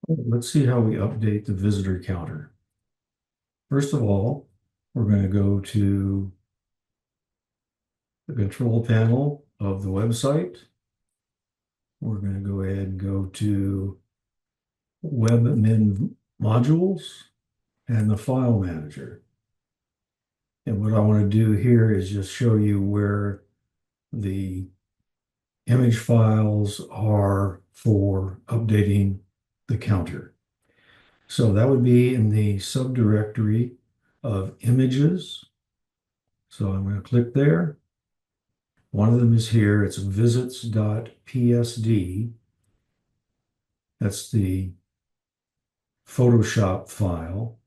Let's see how we update the visitor counter. First of all, we're going to go to the control panel of the website. We're going to go ahead and go to WebMin modules and the file manager. And what I want to do here is just show you where the image files are for updating the counter. So that would be in the subdirectory of images. So I'm going to click there. One of them is here. It's visits.psd. That's the Photoshop file.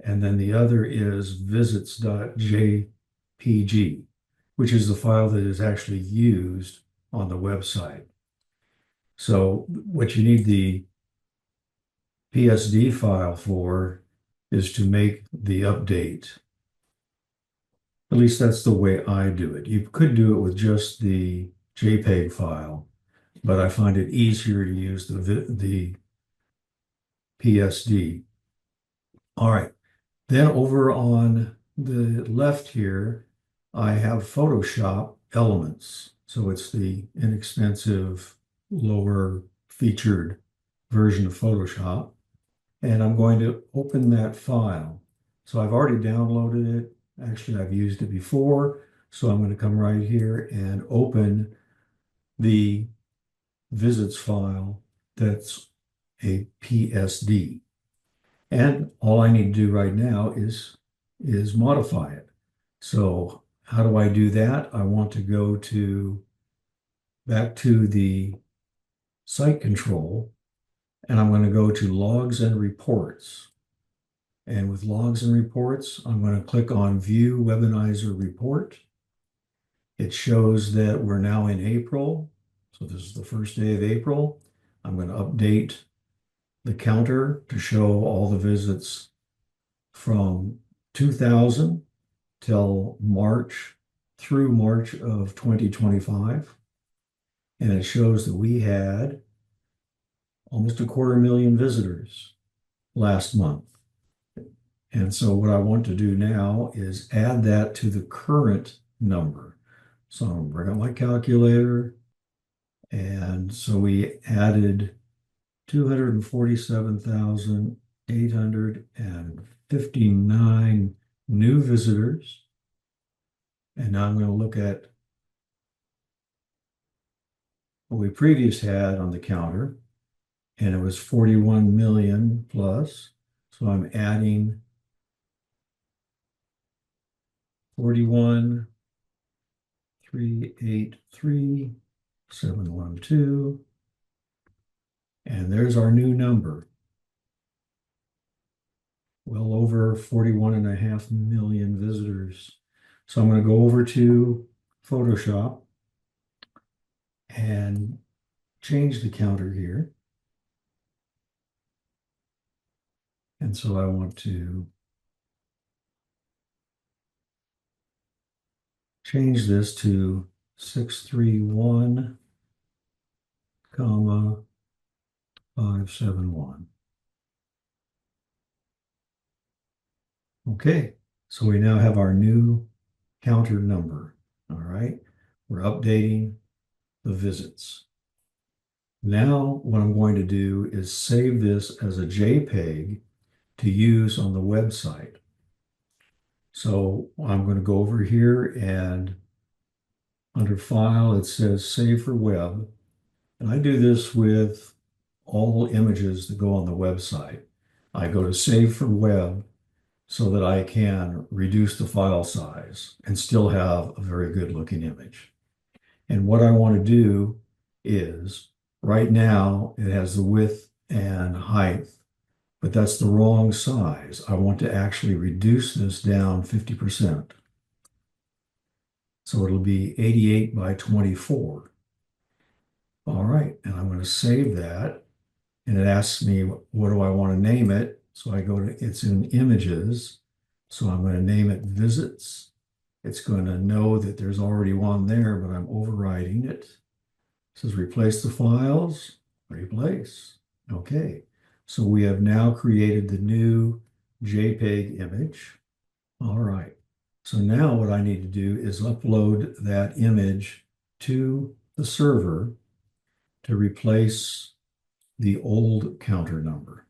And then the other is visits.jpg, which is the file that is actually used on the website. So what you need the PSD file for is to make the update. At least that's the way I do it. You could do it with just the JPEG file, but I find it easier to use the PSD. All right. Then over on the left here, I have Photoshop Elements. So it's the inexpensive, lower featured version of Photoshop. And I'm going to open that file. So I've already downloaded it. Actually, I've used it before. So I'm going to come right here and open the visits file that's a PSD. And all I need to do right now is modify it. So how do I do that? I want to go back to the site control, and I'm going to go to logs and reports. And with logs and reports, I'm going to click on View Webinizer Report. It shows that we're now in April. So this is the first day of April. I'm going to update the counter to show all the visits from 2000 till March through March of 2025. And it shows that we had almost 250,000 visitors last month. And so what I want to do now is add that to the current number. So I'm going to bring up my calculator. And so we added 247,859 new visitors. And now I'm going to look at what we previously had on the counter, and it was 41 million plus. So I'm adding 41,383,712. And there's our new number. Well over 41.5 million visitors. So I'm going to go over to Photoshop and change the counter here. And so I want to change this to 631, 571. Okay, so we now have our new counter number. All right, we're updating the visits. Now what I'm going to do is save this as a JPEG to use on the website. So I'm going to go over here, and under File, it says Save for Web. And I do this with all images that go on the website. I go to Save for Web so that I can reduce the file size and still have a very good looking image. And what I want to do is, right now it has the width and height, but that's the wrong size. I want to actually reduce this down 50%. So it'll be 88 by 24. All right, and I'm going to save that. And it asks me, what do I want to name it? So I go to, it's in images. So I'm going to name it visits. It's going to know that there's already one there, but I'm overriding it. It says replace the files, replace. Okay. So we have now created the new JPEG image. All right. So now what I need to do is upload that image to the server to replace the old counter number.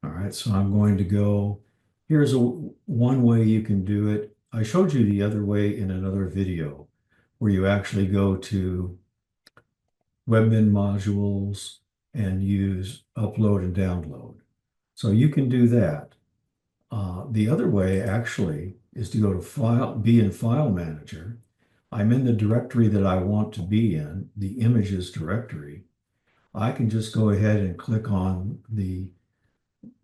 All right, so I'm going to go, here's one way you can do it. I showed you the other way in another video where you actually go to Webmin modules and use upload and download. So you can do that. The other way actually is to go to File, be in File Manager. I'm in the directory that I want to be in, the images directory. I can just go ahead and click on the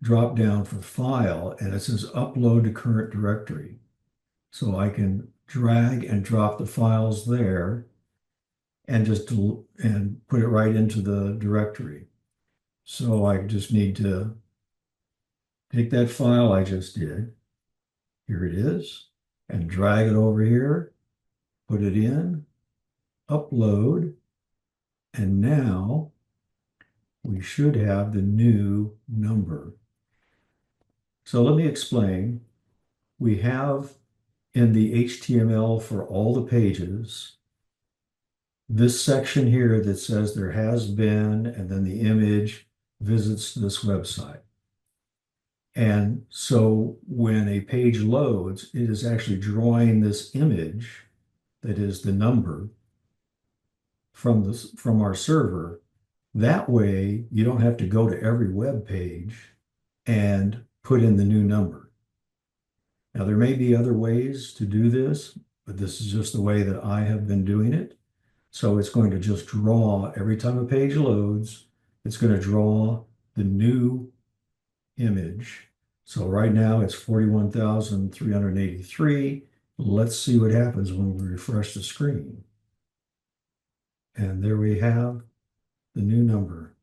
drop down for File, and it says Upload to Current Directory. So I can drag and drop the files there and just and put it right into the directory. So I just need to take that file I just did, here it is, and drag it over here, put it in, upload, and now we should have the new number. So let me explain. We have in the HTML for all the pages, this section here that says there has been, and then the image visits this website. And so when a page loads, it is actually drawing this image that is the number from our server. That way, you don't have to go to every web page and put in the new number. Now, there may be other ways to do this, but this is just the way that I have been doing it. So it's going to just draw, every time a page loads, it's going to draw the new image. So right now it's 41,383. Let's see what happens when we refresh the screen. And there we have the new number.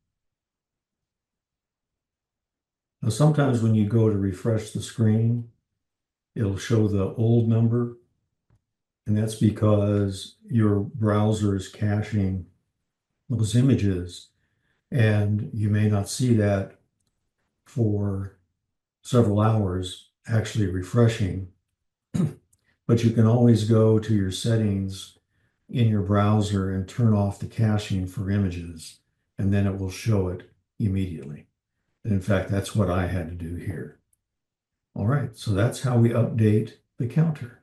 Now, sometimes when you go to refresh the screen, it'll show the old number, and that's because your browser is caching those images, and you may not see that for several hours actually refreshing. But you can always go to your settings in your browser and turn off the caching for images, and then it will show it immediately. And in fact, that's what I had to do here. All right, so that's how we update the counter.